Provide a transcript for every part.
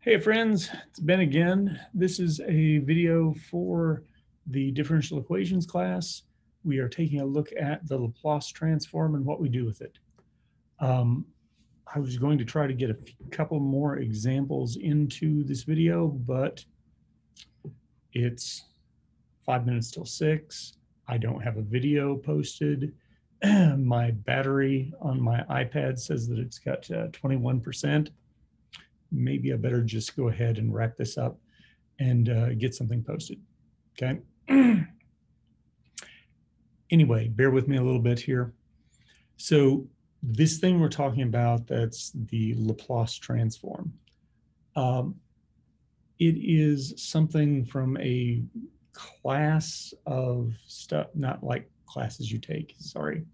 Hey friends, it's Ben again. This is a video for the differential equations class. We are taking a look at the Laplace transform and what we do with it. I was going to try to get a couple more examples into this video, but it's 5 minutes till 6. I don't have a video posted. My battery on my iPad says that it's got 21%. Maybe I better just go ahead and wrap this up and get something posted. Okay. Anyway, bear with me a little bit here. So this thing we're talking about, that's the Laplace transform. It is something from a class of stuff, not like classes you take, sorry.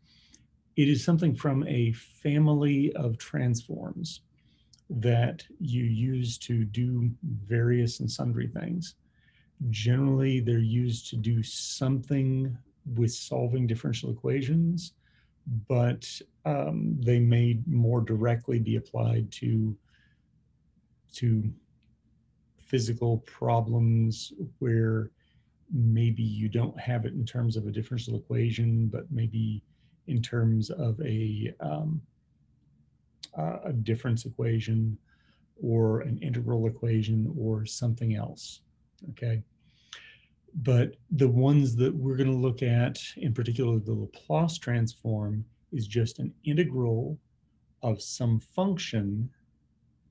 It is something from a family of transforms that you use to do various and sundry things. Generally, they're used to do something with solving differential equations, but they may more directly be applied to physical problems where maybe you don't have it in terms of a differential equation, but maybe in terms of a difference equation or an integral equation or something else. Okay. But the ones that we're going to look at, in particular, the Laplace transform, is just an integral of some function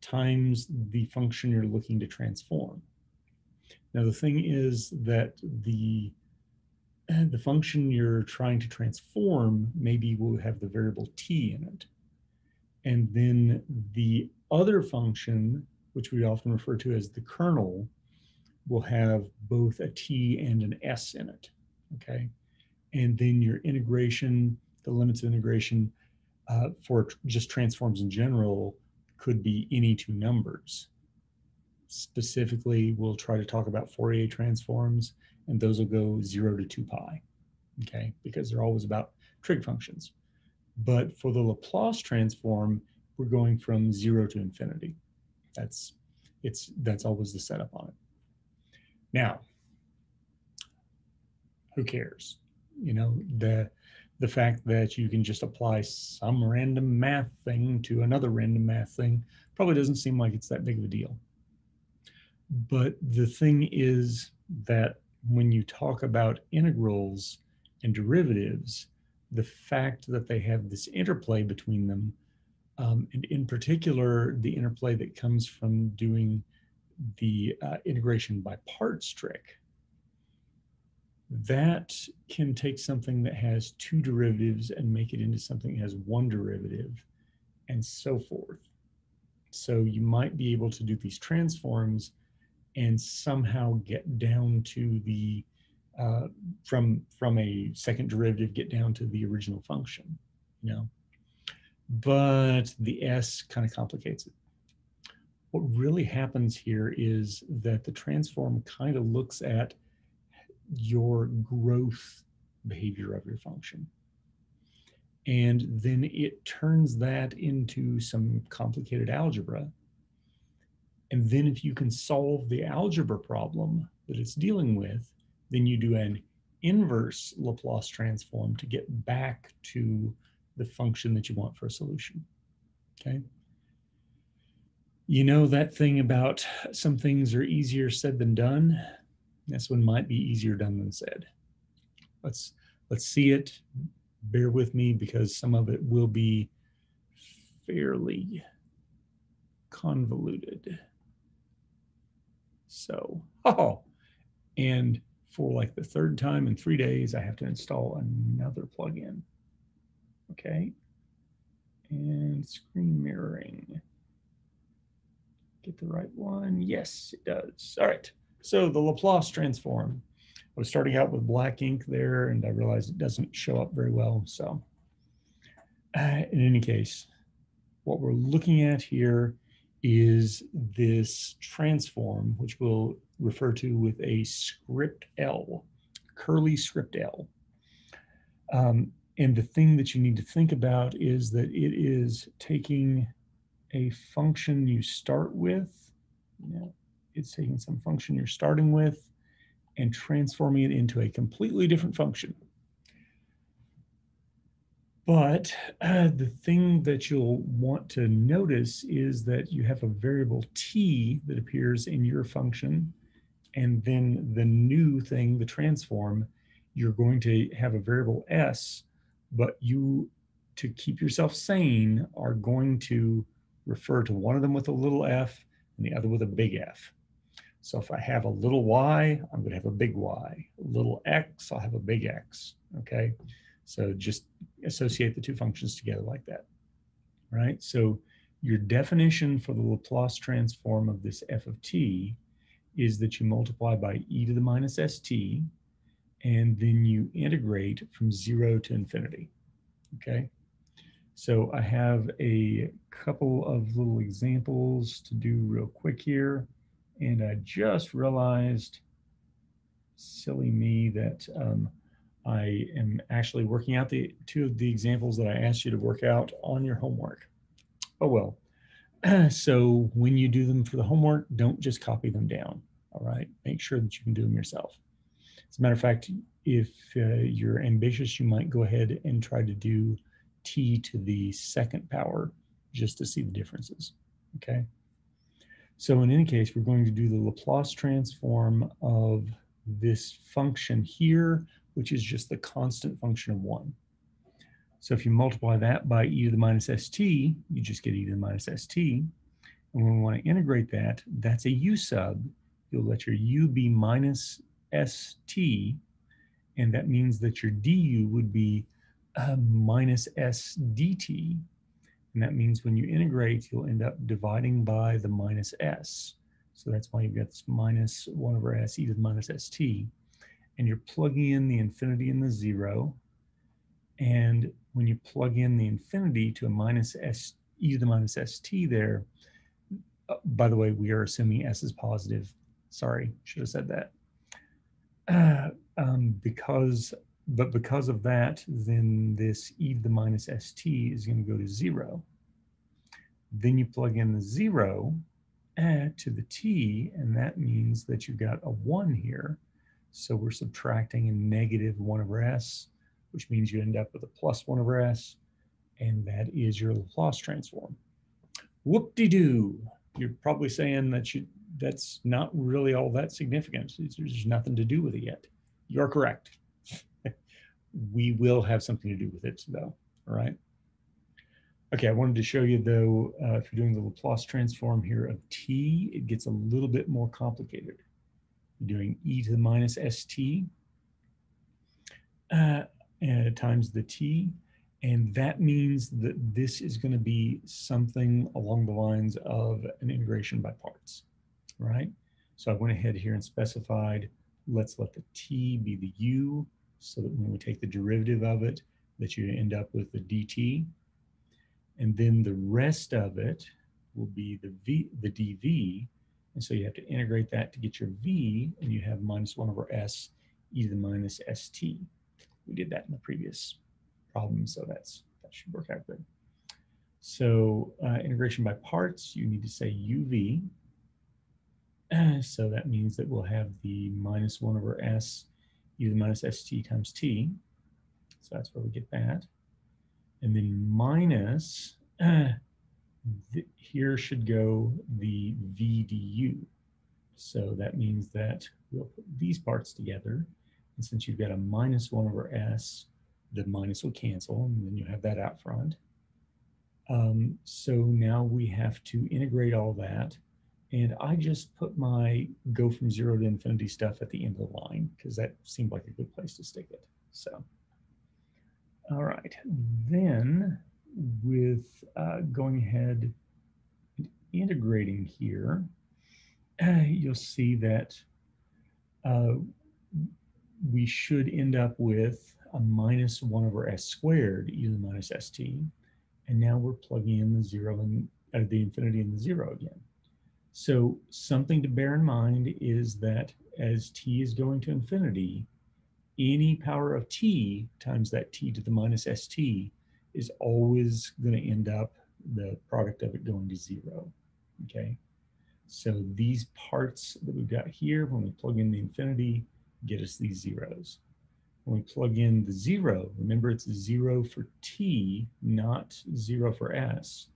times the function you're looking to transform. Now, the thing is that the function you're trying to transform maybe will have the variable t in it. And then the other function, which we often refer to as the kernel, will have both a t and an s in it, okay? And then your integration, the limits of integration for just transforms in general could be any two numbers. Specifically, we'll try to talk about Fourier transforms, and those will go 0 to 2 pi, okay? Because they're always about trig functions. But for the Laplace transform, we're going from 0 to infinity. That's always the setup on it. Now, who cares? You know, the fact that you can just apply some random math thing to another random math thing probably doesn't seem like it's that big of a deal. But the thing is that when you talk about integrals and derivatives, the fact that they have this interplay between them, and in particular, the interplay that comes from doing the integration by parts trick, that can take something that has two derivatives and make it into something that has one derivative, and so forth. So you might be able to do these transforms and somehow get down to the from a second derivative, get down to the original function, you know. But the S kind of complicates it. What really happens here is that the transform kind of looks at your growth behavior of your function. And then it turns that into some complicated algebra. And then if you can solve the algebra problem that it's dealing with, then you do an inverse Laplace transform to get back to the function that you want for a solution, okay? You know that thing about some things are easier said than done? This one might be easier done than said. Let's see it. Bear with me because some of it will be fairly convoluted. So, and for like the third time in 3 days, I have to install another plugin. Okay. And screen mirroring. Get the right one. Yes, it does. All right. So the Laplace transform. I was starting out with black ink there, and I realized it doesn't show up very well. So in any case, what we're looking at here is this transform, which we'll refer to with a script L, curly script L. And the thing that you need to think about is that it is taking a function you start with, Now, it's taking some function you're starting with and transforming it into a completely different function. But the thing that you'll want to notice is that you have a variable t that appears in your function, and then the new thing, the transform, you're going to have a variable s, but you, to keep yourself sane, are going to refer to one of them with a little f and the other with a big F. So if I have a little y, I'm going to have a big Y. A little x, I'll have a big X. Okay, so just associate the two functions together like that, right? So your definition for the Laplace transform of this f of t is that you multiply by e to the minus st, and then you integrate from 0 to infinity, okay? So I have a couple of little examples to do real quick here. And I just realized, silly me, that I am actually working out the two of the examples that I asked you to work out on your homework. Oh well. So when you do them for the homework, don't just copy them down. All right. Make sure that you can do them yourself. As a matter of fact, if you're ambitious, you might go ahead and try to do t to the second power just to see the differences. Okay. So in any case, we're going to do the Laplace transform of this function here, which is just the constant function of 1. So if you multiply that by e to the minus st, you just get e to the minus st. And when we want to integrate that, that's a u sub. You'll let your u be minus st, and that means that your du would be minus s dt. And that means when you integrate, you'll end up dividing by the minus s. So that's why you've got this minus 1 over s e to the minus st. And you're plugging in the infinity and the 0. And when you plug in the infinity to a minus s e to the minus st there, by the way, we are assuming s is positive. Sorry, should have said that. Because of that, then this e to the minus st is going to go to 0. Then you plug in the 0 to the t, and that means that you've got a 1 here. So we're subtracting a negative 1 over s, which means you end up with a plus 1 over s, and that is your Laplace transform. Whoop-de-doo. You're probably saying that that's not really all that significant. There's nothing to do with it yet. You're correct. We will have something to do with it, though, all right? Okay, I wanted to show you, though, if you're doing the Laplace transform here of t, it gets a little bit more complicated. You're doing e to the minus st times the t, and that means that this is going to be something along the lines of an integration by parts, right? So I went ahead here and specified, let's let the t be the u, so that when we take the derivative of it, that you end up with the dt. And then the rest of it will be the dv. And so you have to integrate that to get your v, and you have minus 1 over s e to the minus st. We did that in the previous problem, so that should work out good. So integration by parts, you need to say uv. So that means that we'll have the minus 1 over s e to the minus st times t. So that's where we get that. And then minus, here should go the v du. So that means that we'll put these parts together. And since you've got a minus 1 over s, the minus will cancel, and then you have that out front. So now we have to integrate all that. And I just put my go from 0 to infinity stuff at the end of the line, because that seemed like a good place to stick it. So, all right. Then with going ahead and integrating here, you'll see that we should end up with a minus 1 over s squared e to the minus st. And now we're plugging in the 0 and the infinity and the 0 again. So something to bear in mind is that as t is going to infinity, any power of t times that t to the minus st is always going to end up the product of it going to 0. Okay. So these parts that we've got here, when we plug in the infinity, get us these zeros. When we plug in the 0, remember it's 0 for t, not 0 for s.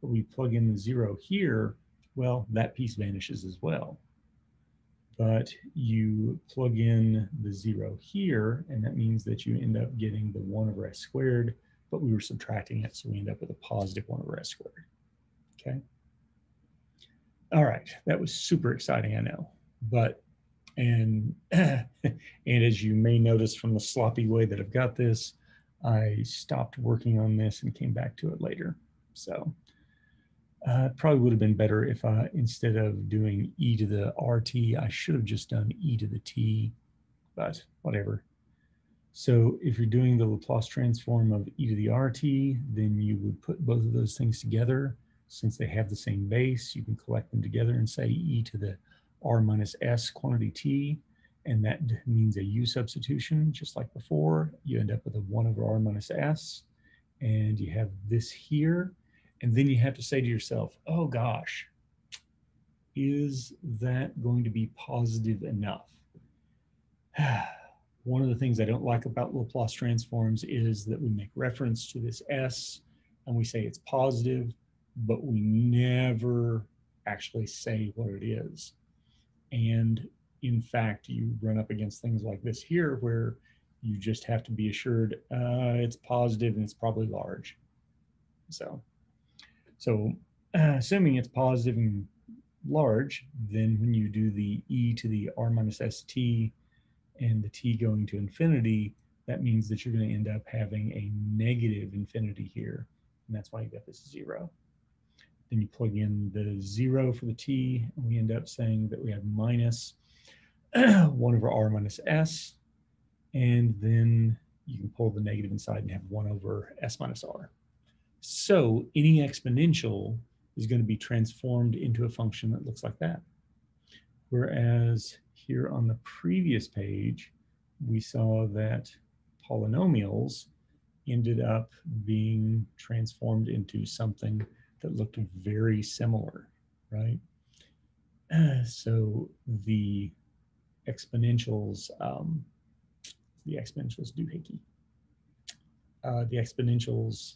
But we plug in the 0 here, well, that piece vanishes as well. But you plug in the 0 here, and that means that you end up getting the 1 over s squared, but we were subtracting it, so we end up with a positive 1 over s squared. Okay. All right, that was super exciting, I know. But, and as you may notice from the sloppy way that I've got this, I stopped working on this and came back to it later. So it probably would have been better if I, instead of doing e to the RT, I should have just done e to the t, but whatever. So if you're doing the Laplace transform of e to the RT, then you would put both of those things together. Since they have the same base, you can collect them together and say e to the r minus s quantity t, and that means a u substitution, just like before. You end up with a 1 over r minus s, and you have this here, and then you have to say to yourself, oh gosh, is that going to be positive enough? One of the things I don't like about Laplace transforms is that we make reference to this s, and we say it's positive, but we never actually say what it is. And in fact, you run up against things like this here, where you just have to be assured it's positive and it's probably large. So assuming it's positive and large, then when you do the e to the r minus st and the t going to infinity, that means that you're going to end up having a negative infinity here, and that's why you got this 0. Then you plug in the 0 for the t, and we end up saying that we have minus 1 over r minus s, and then you can pull the negative inside and have 1 over s minus r. So any exponential is going to be transformed into a function that looks like that. Whereas here on the previous page, we saw that polynomials ended up being transformed into something that looked very similar, right? So the exponentials doohickey. The exponentials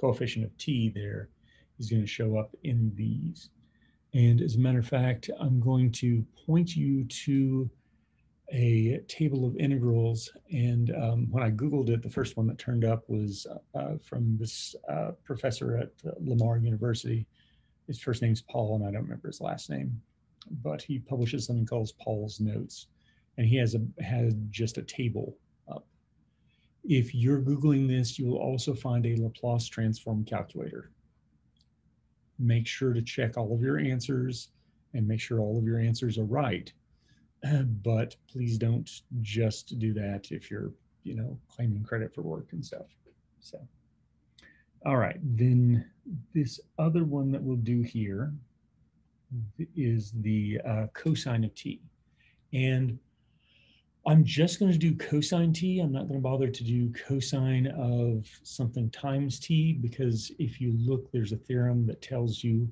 coefficient of t there is going to show up in these. And as a matter of fact, I'm going to point you to a table of integrals. And when I Googled it, the first one that turned up was from this professor at Lamar University. His first name's Paul, and I don't remember his last name, but he publishes something called Paul's Notes. And he has just a table up. If you're Googling this, you will also find a Laplace transform calculator. Make sure to check all of your answers and make sure all of your answers are right. But please don't just do that if you're, claiming credit for work and stuff. So, all right, then this other one that we'll do here is the cosine of t. And I'm just going to do cosine t. I'm not going to bother to do cosine of something times t, because if you look, there's a theorem that tells you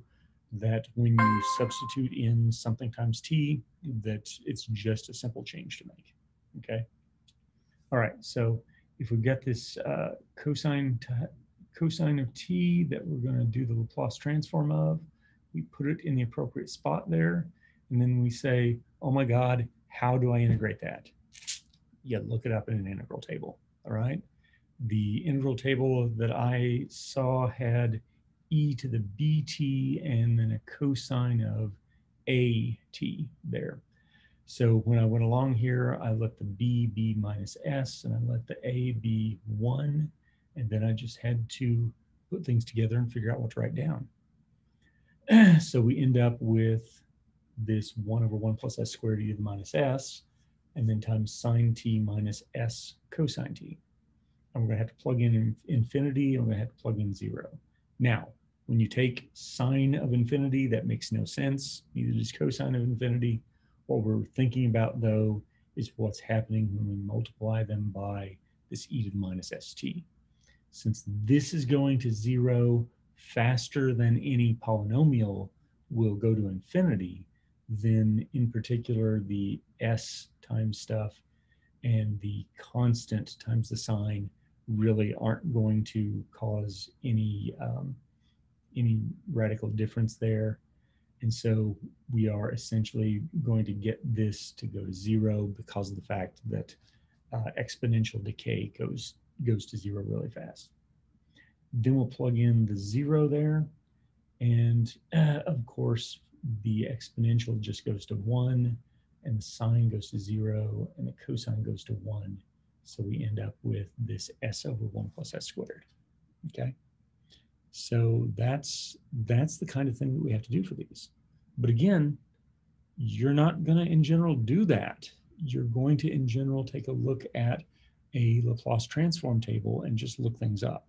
that when you substitute in something times t, that it's just a simple change to make, okay? All right, so if we've got this cosine of t that we're going to do the Laplace transform of, we put it in the appropriate spot there, and then we say, oh my God, how do I integrate that? You look it up in an integral table, all right? The integral table that I saw had e to the bt and then a cosine of at there. So when I went along here, I let the b be minus s, and I let the a be 1, and then I just had to put things together and figure out what to write down. So we end up with this 1 over 1 plus s squared e to the minus s, and then times sine t minus s cosine t. And we're going to have to plug in infinity, and we're going to have to plug in 0. Now, when you take sine of infinity, that makes no sense. Neither does cosine of infinity. What we're thinking about, though, is what's happening when we multiply them by this e to the minus st. Since this is going to 0 faster than any polynomial, will go to infinity, then in particular the s times stuff and the constant times the sign really aren't going to cause any radical difference there. And so we are essentially going to get this to go to 0 because of the fact that exponential decay goes to 0 really fast. Then we'll plug in the 0 there. And of course, the exponential just goes to 1, and the sine goes to 0, and the cosine goes to 1. So we end up with this s over 1 plus s squared. Okay. So that's the kind of thing that we have to do for these. But again, you're not going to in general do that. You're going to in general take a look at a Laplace transform table and just look things up.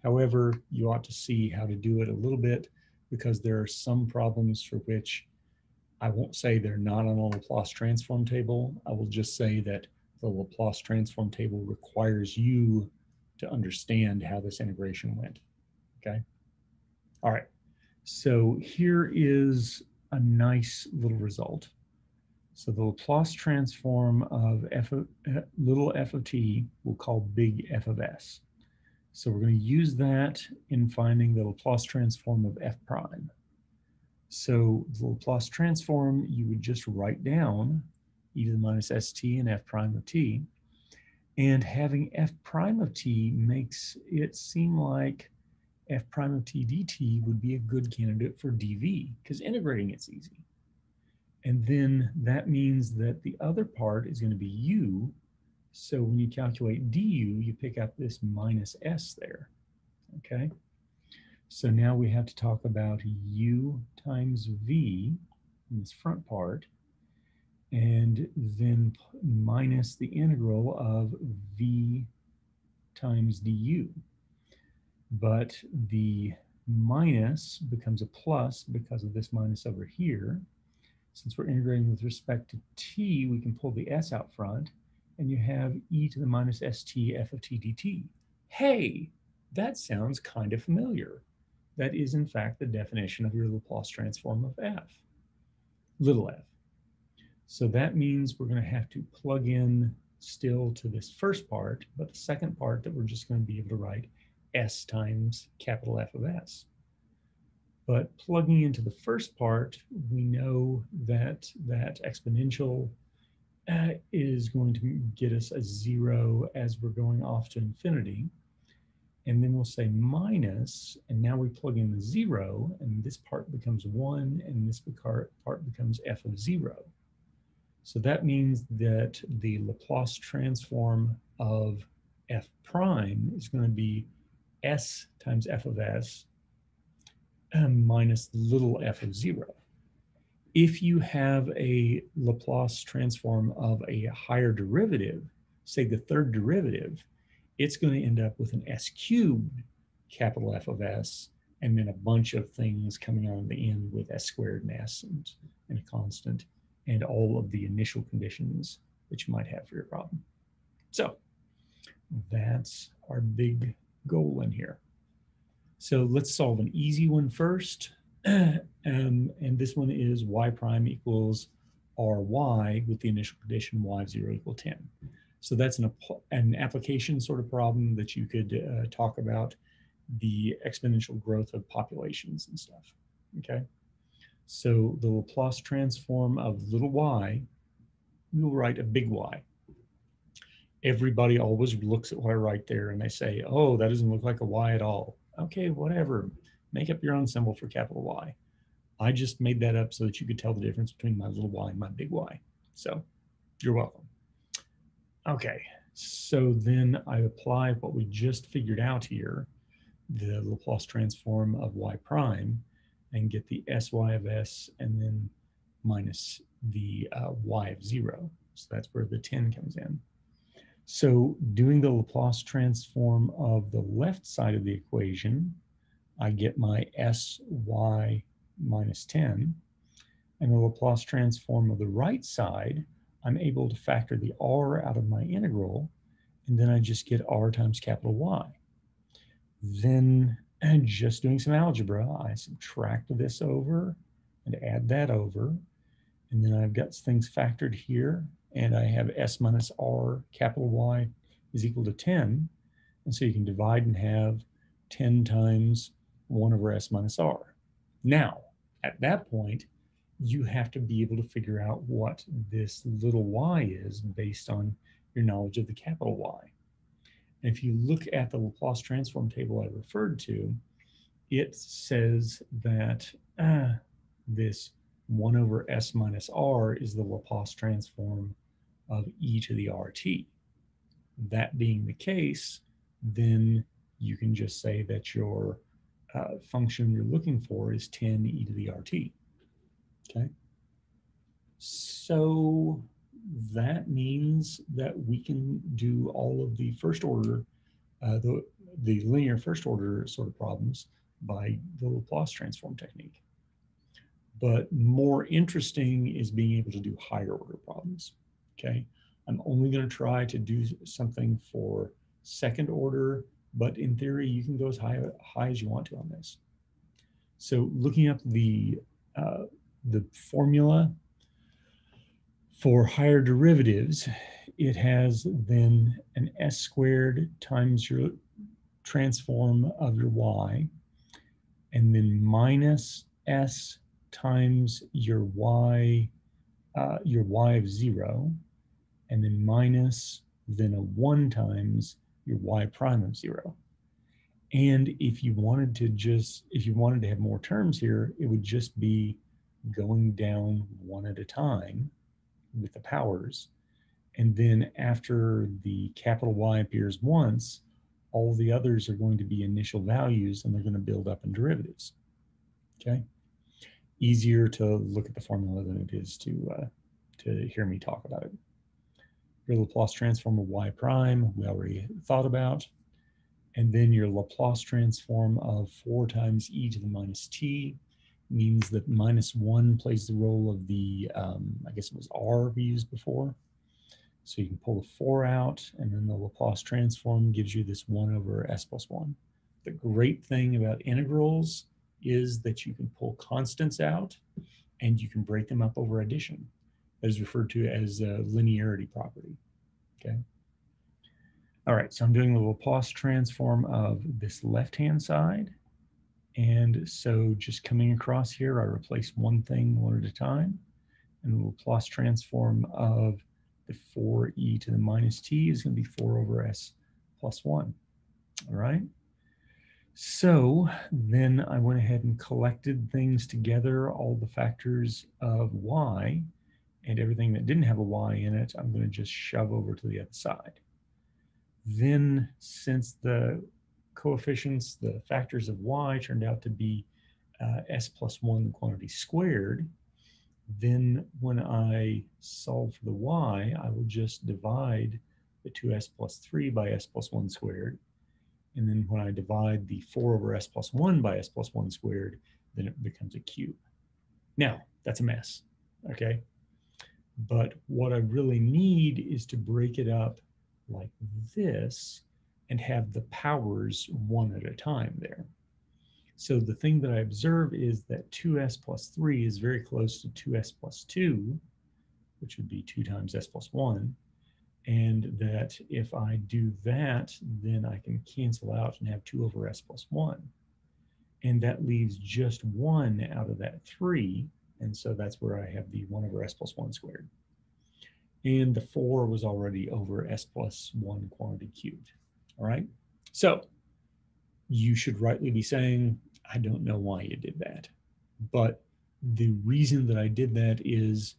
However, you ought to see how to do it a little bit, because there are some problems for which I won't say they're not on a Laplace transform table. I will just say that the Laplace transform table requires you to understand how this integration went. Okay. All right. So here is a nice little result. So the Laplace transform of little f of t we'll call big F of s. So we're going to use that in finding the Laplace transform of f prime. So the Laplace transform, you would just write down e to the minus st and f prime of t. And having f prime of t makes it seem like f prime of t dt would be a good candidate for dv, because integrating it's easy. And then that means that the other part is going to be u. So when you calculate du, you pick up this minus s there. Okay. So now we have to talk about u times v in this front part, and then minus the integral of v times du. But the minus becomes a plus because of this minus over here. Since we're integrating with respect to t, we can pull the s out front, and you have e to the minus st f of t dt. Hey, that sounds kind of familiar. That is, in fact, the definition of your Laplace transform of f, little f. So that means we're going to have to plug in still to this first part, but the second part that we're just going to be able to write s times capital F of s. But plugging into the first part, we know that that exponential is going to get us a 0 as we're going off to infinity. And then we'll say minus, and now we plug in the 0, and this part becomes 1, and this part becomes f of 0. So that means that the Laplace transform of f prime is going to be s times f of s minus little f of 0. If you have a Laplace transform of a higher derivative, say the third derivative, it's going to end up with an s cubed capital F of s, and then a bunch of things coming on the end with s squared and s and a constant, and all of the initial conditions that you might have for your problem. So that's our big goal in here. So let's solve an easy one first. And this one is y prime equals ry with the initial condition y of 0 equal 10. So that's an application sort of problem that you could talk about the exponential growth of populations and stuff. Okay. So the Laplace transform of little y, we'll write a big Y. Everybody always looks at what I write there and they say, oh, that doesn't look like a Y at all. Okay, whatever. Make up your own symbol for capital Y. I just made that up so that you could tell the difference between my little y and my big Y. So you're welcome. Okay, so then I apply what we just figured out here, the Laplace transform of y prime, and get the sy of s and then minus the y of 0. So that's where the 10 comes in. So doing the Laplace transform of the left side of the equation, I get my sy minus 10. And the Laplace transform of the right side, I'm able to factor the r out of my integral, and then I just get r times capital Y. Then, and just doing some algebra, I subtract this over, and add that over. And then I've got things factored here, and I have s minus r capital Y is equal to 10. And so you can divide and have 10 times 1 over s minus r. Now, at that point, you have to be able to figure out what this little y is based on your knowledge of the capital Y. And if you look at the Laplace transform table I referred to, it says that this 1 over s minus r is the Laplace transform of e to the rt. That being the case, then you can just say that your function you're looking for is 10 e to the rt. Okay. So that means that we can do all of the first order, the linear first order sort of problems by the Laplace transform technique. But more interesting is being able to do higher order problems. Okay. I'm only going to try to do something for second order, but in theory, you can go as high as you want to on this. So looking up the formula for higher derivatives, it has then an s squared times your transform of your y, and then minus s times your y of 0, and then minus then a 1 times your y prime of 0. And if you wanted to have more terms here, it would just be going down one at a time with the powers. And then after the capital Y appears once, all the others are going to be initial values, and they're going to build up in derivatives. Okay. Easier to look at the formula than it is to hear me talk about it. Your Laplace transform of y prime, we already thought about. And then your Laplace transform of 4 times e to the minus t means that minus 1 plays the role of the, I guess it was r we used before. So you can pull the 4 out, and then the Laplace transform gives you this 1 over s plus 1. The great thing about integrals is that you can pull constants out, and you can break them up over addition. That is referred to as a linearity property. Okay. All right, so I'm doing the Laplace transform of this left-hand side. And so just coming across here, I replace one thing one at a time. And the Laplace transform of the 4e to the minus t is going to be 4 over s plus 1. All right. So then I went ahead and collected things together, all the factors of y, and everything that didn't have a y in it, I'm going to just shove over to the other side. Then, since the coefficients, the factors of y turned out to be s plus 1 quantity squared, then when I solve for the y, I will just divide the 2s plus 3 by s plus 1 squared. And then when I divide the 4 over s plus 1 by s plus 1 squared, then it becomes a cube. Now, that's a mess, okay? But what I really need is to break it up like this and have the powers one at a time there. So the thing that I observe is that 2s plus 3 is very close to 2s plus 2, which would be 2 times s plus 1. And that if I do that, then I can cancel out and have 2 over s plus 1. And that leaves just 1 out of that 3. And so that's where I have the 1 over s plus 1 squared. And the 4 was already over s plus 1 quantity cubed. All right. So you should rightly be saying, I don't know why you did that. But the reason that I did that is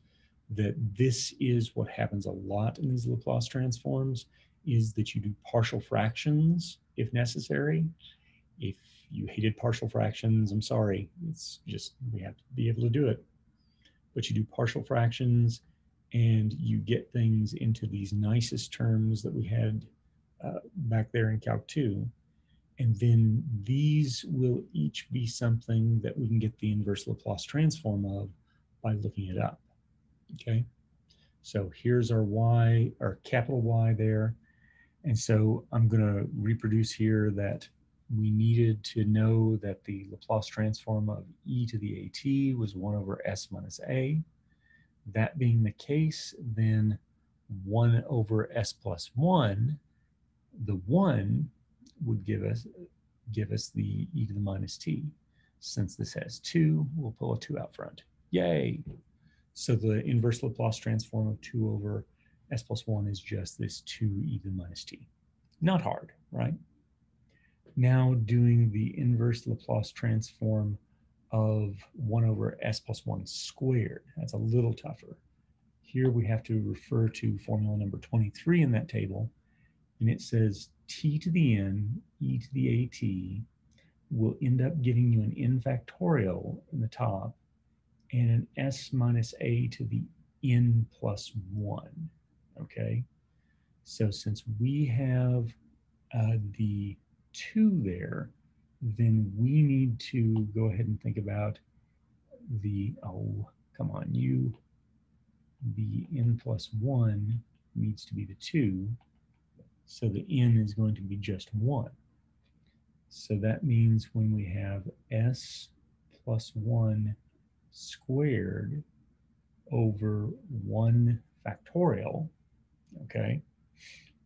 that this is what happens a lot in these Laplace transforms, is that you do partial fractions if necessary. If you hated partial fractions, I'm sorry. It's just, we have to be able to do it. But you do partial fractions, and you get things into these nicest terms that we had back there in Calc 2. And then these will each be something that we can get the inverse Laplace transform of by looking it up. Okay, so here's our y, our capital Y there. And so I'm going to reproduce here that we needed to know that the Laplace transform of e to the at was 1 over s minus a. That being the case, then 1 over s plus 1, the 1 would give us the e to the minus t. Since this has 2, we'll pull a 2 out front. Yay! So the inverse Laplace transform of 2 over s plus 1 is just this 2e to the minus t. Not hard, right? Now doing the inverse Laplace transform of 1 over s plus 1 squared. That's a little tougher. Here we have to refer to formula number 23 in that table, and it says t to the n e to the at will end up giving you an n factorial in the top and an s minus a to the n plus 1, okay? So since we have the 2 there, then we need to go ahead and think about the, oh, come on, the n plus 1 needs to be the 2, so the n is going to be just 1. So that means when we have s plus 1 squared over 1 factorial, okay,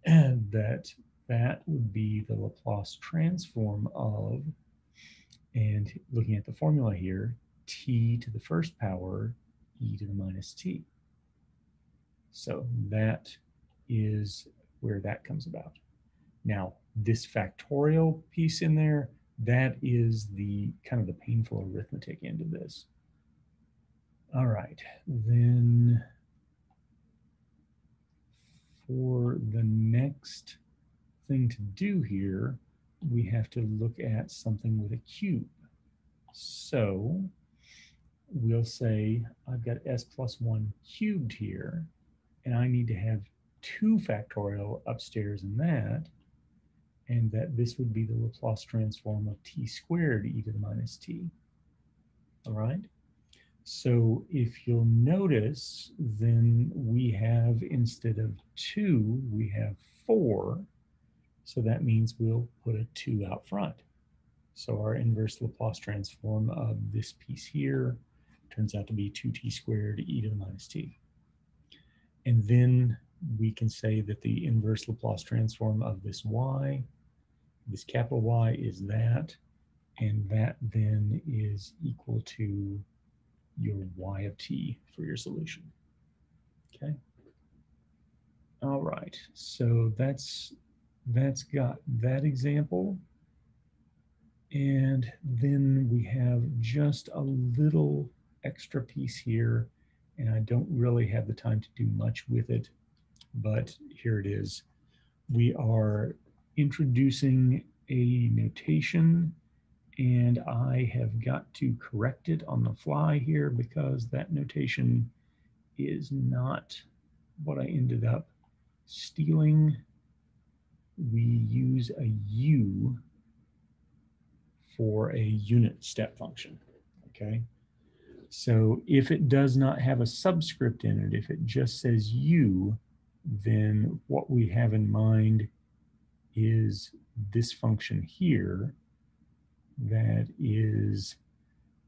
and that would be the Laplace transform of, and looking at the formula here, t to the first power e to the minus t. So that is where that comes about. Now, this factorial piece in there, that is the kind of the painful arithmetic end of this. All right, then for the next thing to do here, we have to look at something with a cube. So we'll say I've got s plus 1 cubed here, and I need to have 2 factorial upstairs in that, and that this would be the Laplace transform of t squared e to the minus t. All right? So if you'll notice, then we have, instead of 2, we have 4. So that means we'll put a 2 out front. So our inverse Laplace transform of this piece here turns out to be 2t squared e to the minus t. And then we can say that the inverse Laplace transform of this y, this capital Y, is that, and that then is equal to your y of t for your solution. Okay. All right. So that's got that example. And then we have just a little extra piece here, and I don't really have the time to do much with it, but here it is. We are introducing a notation, and I have got to correct it on the fly here because that notation is not what I ended up stealing. We use a u for a unit step function, okay? So if it does not have a subscript in it, if it just says u, then what we have in mind is this function here that is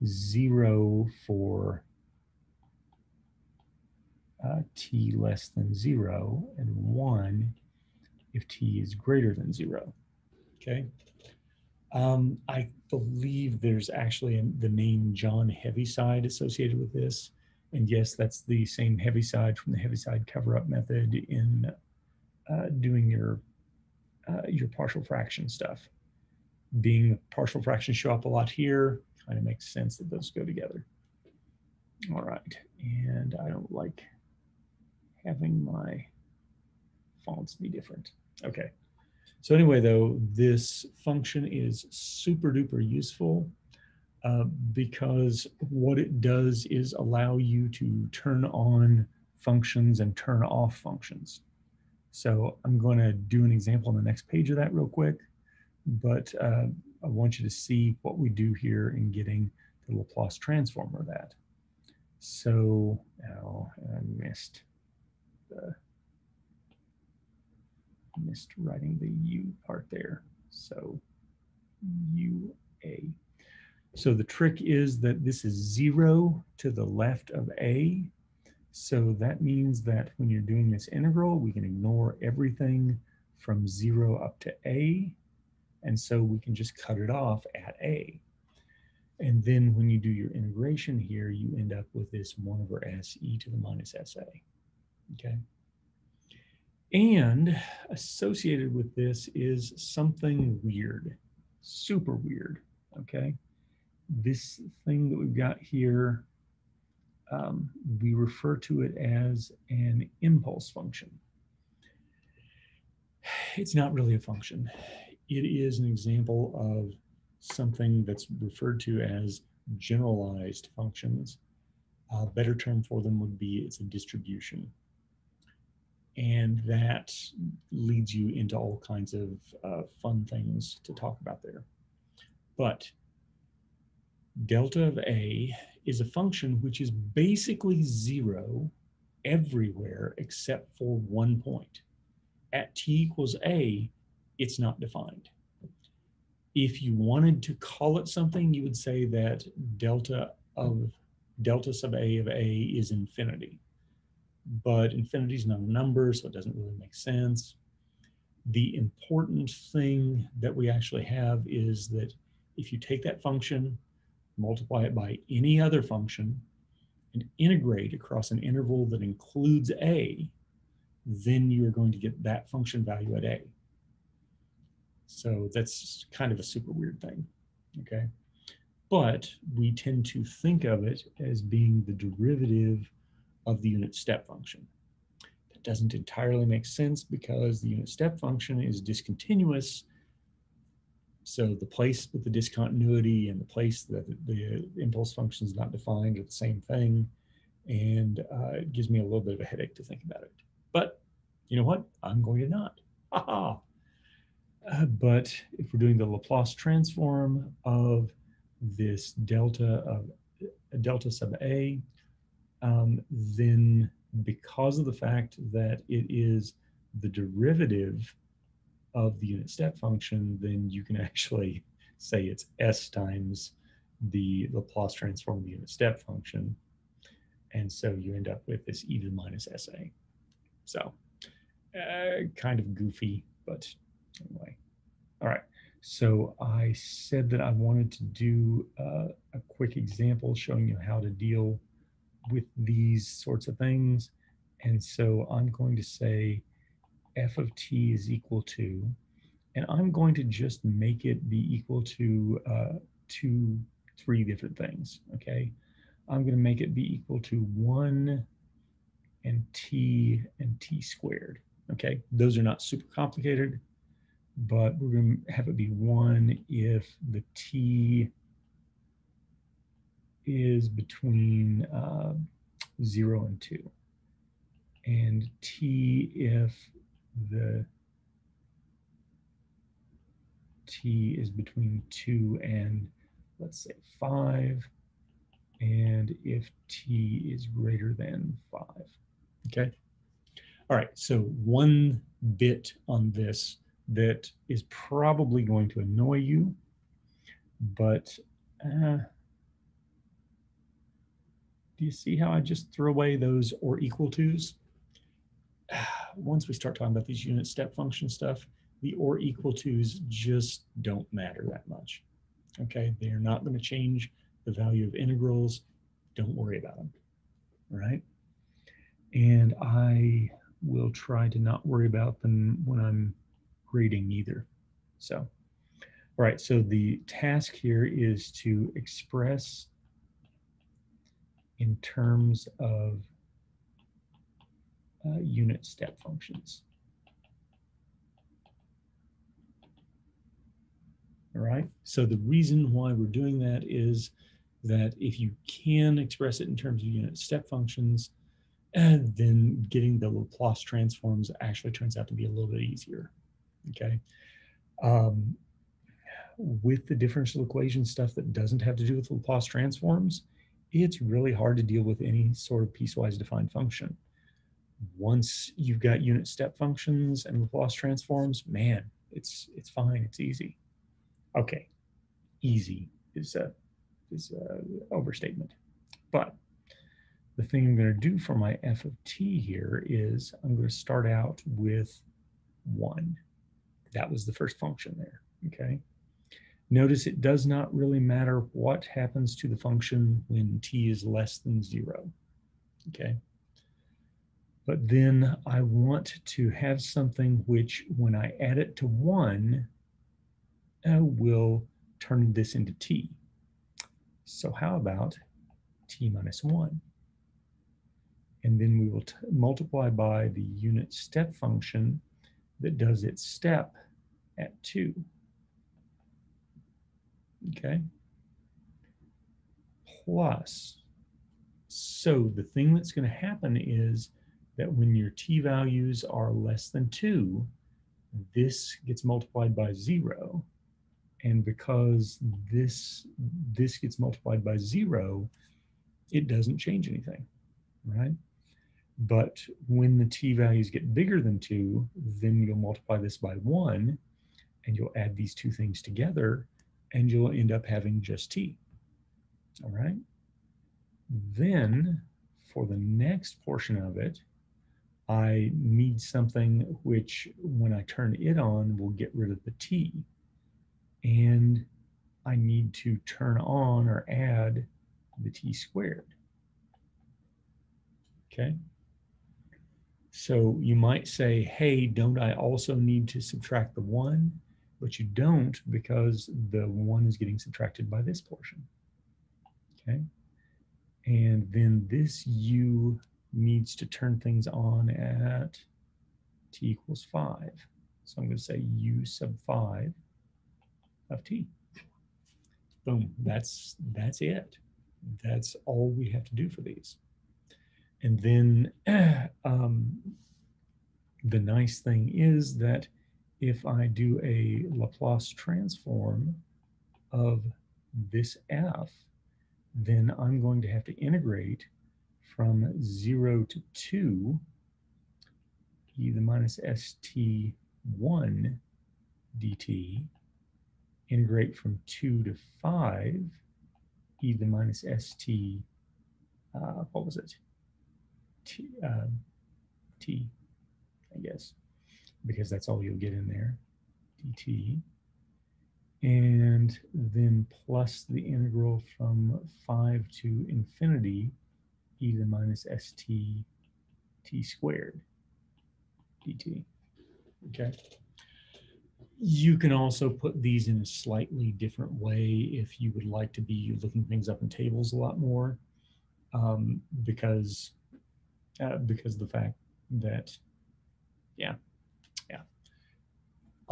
0 for t less than 0 and 1 if t is greater than 0, okay? I believe there's actually the name John Heaviside associated with this. And yes, that's the same Heaviside from the Heaviside cover-up method in doing your partial fraction stuff. Being partial fractions show up a lot here, kind of makes sense that those go together. All right, and I don't like having my fonts be different. Okay. So anyway, though, this function is super duper useful because what it does is allow you to turn on functions and turn off functions. So I'm going to do an example on the next page of that real quick, but I want you to see what we do here in getting the Laplace transform of that. So, oh, I missed writing the u part there. So UA. So the trick is that this is 0 to the left of A. So that means that when you're doing this integral, we can ignore everything from 0 up to A. And so we can just cut it off at A. And then when you do your integration here, you end up with this 1 over s e to the minus sa. Okay. And associated with this is something weird, super weird. Okay. This thing that we've got here, we refer to it as an impulse function. It's not really a function. It is an example of something that's referred to as generalized functions. A better term for them would be it's a distribution. And that leads you into all kinds of fun things to talk about there. But delta of A is a function which is basically 0 everywhere except for one point. At t equals A, it's not defined. If you wanted to call it something, you would say that delta sub A of A is infinity. But infinity is not a number, so it doesn't really make sense. The important thing that we actually have is that if you take that function, multiply it by any other function, and integrate across an interval that includes A, then you're going to get that function value at A. So that's kind of a super weird thing, okay? But we tend to think of it as being the derivative of the unit step function. That doesn't entirely make sense because the unit step function is discontinuous. So the place with the discontinuity and the place that the impulse function is not defined are the same thing. And it gives me a little bit of a headache to think about it. But you know what? I'm going to not. Haha. But if we're doing the Laplace transform of this delta sub A, then because of the fact that it is the derivative of the unit step function, then you can actually say it's s times the Laplace transform of the unit step function. And so you end up with this e to the minus sa. So kind of goofy, but anyway. All right. So I said that I wanted to do a quick example showing you how to deal with these sorts of things. And so I'm going to say f of t is equal to, and I'm going to just make it be equal to three different things, okay? I'm going to make it be equal to 1 and t squared, okay? Those are not super complicated, but we're going to have it be 1 if the t is between 0 and 2, and t if the t is between 2 and, let's say, 5, and if t is greater than 5, okay? All right, so one bit on this that is probably going to annoy you, but do you see how I just threw away those or equal to's? Once we start talking about these unit step function stuff, the or equal to's just don't matter that much. Okay, they are not going to change the value of integrals. Don't worry about them. All right. And I will try to not worry about them when I'm grading either. So, all right, so the task here is to express in terms of unit step functions. All right, so the reason why we're doing that is that if you can express it in terms of unit step functions, then getting the Laplace transforms actually turns out to be a little bit easier, okay? With the differential equation stuff that doesn't have to do with Laplace transforms, it's really hard to deal with any sort of piecewise defined function. Once you've got unit step functions and Laplace transforms, man, it's fine, it's easy. Okay, Easy is a overstatement. But the thing I'm going to do for my f of t here is I'm going to start out with 1. That was the first function there, okay? Notice it does not really matter what happens to the function when t is less than 0, okay? But then I want to have something which, when I add it to 1, will turn this into t. So how about t minus 1? And then we will multiply by the unit step function that does its step at 2. Okay? Plus, so the thing that's going to happen is that when your t values are less than 2, this gets multiplied by 0. And because this gets multiplied by 0, it doesn't change anything, right? But when the t values get bigger than 2, then you'll multiply this by 1, and you'll add these two things together, and you'll end up having just t. All right? Then, for the next portion of it, I need something which, when I turn it on, will get rid of the t. And I need to turn on or add the t squared. Okay? So you might say, hey, don't I also need to subtract the 1? But you don't, because the 1 is getting subtracted by this portion. Okay? And then this u needs to turn things on at t equals 5. So I'm going to say u sub 5 of t. Boom, that's it. That's all we have to do for these. And then the nice thing is that if I do a Laplace transform of this f, then I'm going to have to integrate from 0 to 2 e to the minus st1 dt, integrate from 2 to 5 e to the minus st, what was it? T, I guess, because that's all you'll get in there, dt. And then plus the integral from 5 to infinity e to the minus st t squared dt. Okay. You can also put these in a slightly different way if you would like to be looking things up in tables a lot more, because of the fact that, yeah.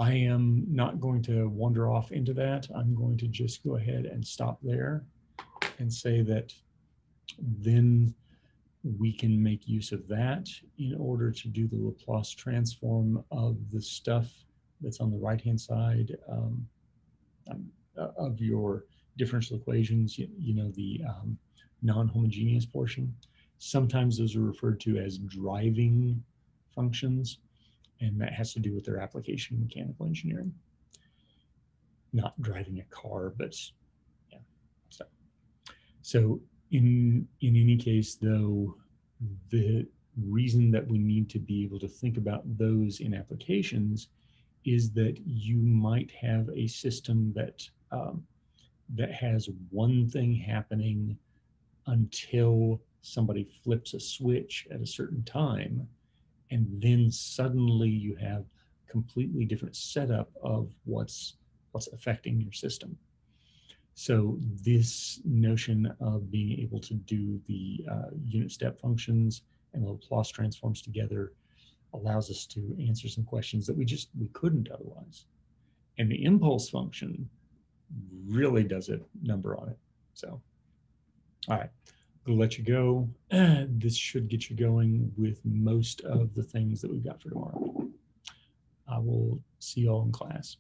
I am not going to wander off into that. I'm going to just go ahead and stop there and say that then we can make use of that in order to do the Laplace transform of the stuff that's on the right-hand side of your differential equations, you know, the non-homogeneous portion. Sometimes those are referred to as driving functions, and that has to do with their application in mechanical engineering. Not driving a car, but yeah. So in any case, though, the reason that we need to be able to think about those in applications is that you might have a system that that has one thing happening until somebody flips a switch at a certain time, and then suddenly you have completely different setup of what's affecting your system. So this notion of being able to do the unit step functions and Laplace transforms together allows us to answer some questions that we couldn't otherwise. And the impulse function really does a number on it. So, all right, I'm gonna let you go. This should get you going with most of the things that we've got for tomorrow. I will see you all in class.